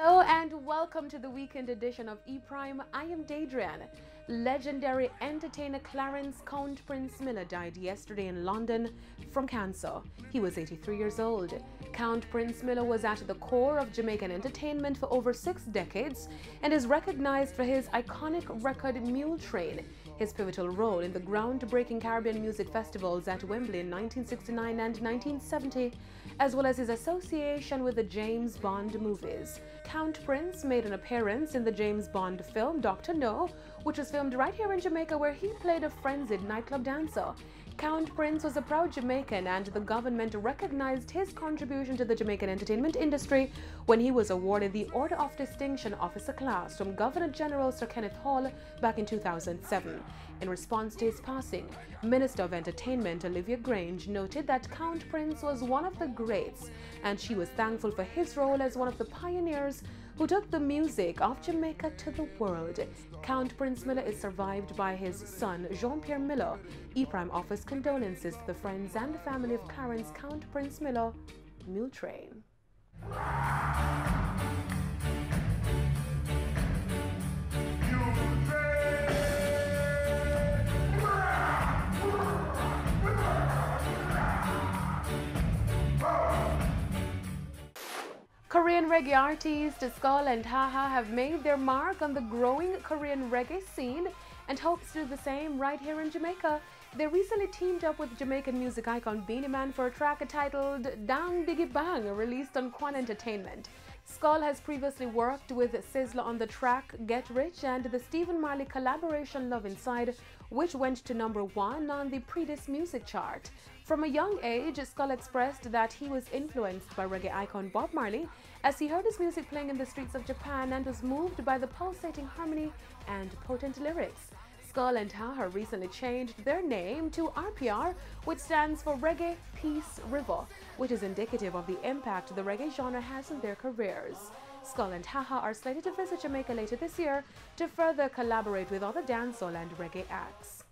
Hello and welcome to the weekend edition of E-Prime. I am Daedrian. Legendary entertainer Clarence Count Prince Miller died yesterday in London from cancer. He was 83 years old. Count Prince Miller was at the core of Jamaican entertainment for over 6 decades and is recognized for his iconic record Mule Train, his pivotal role in the groundbreaking Caribbean music festivals at Wembley in 1969 and 1970, as well as his association with the James Bond movies. Count Prince made an appearance in the James Bond film Dr. No, which was filmed right here in Jamaica, where he played a frenzied nightclub dancer. Count Prince was a proud Jamaican, and the government recognized his contribution to the Jamaican entertainment industry when he was awarded the Order of Distinction Officer Class from Governor General Sir Kenneth Hall back in 2007. In response to his passing, Minister of Entertainment Olivia Grange noted that Count Prince was one of the greats, and she was thankful for his role as one of the pioneers who took the music of Jamaica to the world. Count Prince Miller is survived by his son, Jean-Pierre Miller. E-Prime offers condolences to the friends and family of Clarence Count Prince Miller, Mule Train. Korean reggae artists Skull and Haha have made their mark on the growing Korean reggae scene and hopes to do the same right here in Jamaica. They recently teamed up with Jamaican music icon Beenie Man for a track titled Dang Diggy Bang, released on Quan Entertainment. Skull has previously worked with Sizzla on the track Get Rich and the Stephen Marley collaboration Love Inside, which went to #1 on the Predis music chart. From a young age, Skull expressed that he was influenced by reggae icon Bob Marley as he heard his music playing in the streets of Japan and was moved by the pulsating harmony and potent lyrics. Skull and Haha recently changed their name to RPR, which stands for Reggae Peace River, which is indicative of the impact the reggae genre has in their careers. Skull and Haha are slated to visit Jamaica later this year to further collaborate with other dancehall and reggae acts.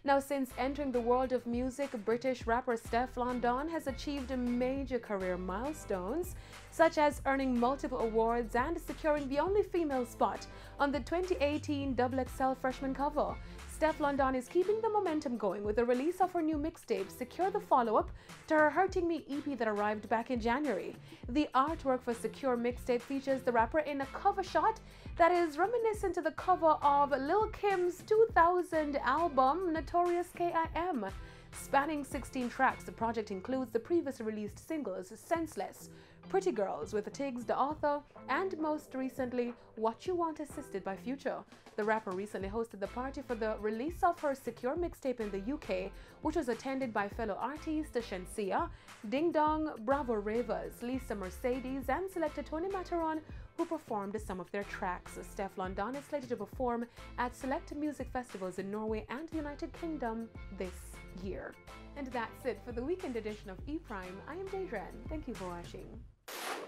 Now, since entering the world of music, British rapper Stefflon Don has achieved major career milestones, such as earning multiple awards and securing the only female spot on the 2018 XXL freshman cover. Stefflon Don is keeping the momentum going with the release of her new mixtape, Secure, the follow-up to her Hurting Me EP that arrived back in January. The artwork for Secure mixtape features the rapper in a cover shot that is reminiscent to the cover of Lil Kim's 2000 album, Notorious K.I.M. Spanning 16 tracks, the project includes the previously released singles Senseless, Pretty Girls with Tiggs the Author, and most recently, What You Want Assisted by Future. The rapper recently hosted the party for the release of her Secure mixtape in the UK, which was attended by fellow artists Shensia, Ding Dong, Bravo Ravers, Lisa Mercedes, and selector Tony Matterhorn, who performed some of their tracks. Stefflon Don is slated to perform at select music festivals in Norway and the United Kingdom this year. And that's it for the weekend edition of E-Prime. I am Daedrian. Thank you for watching.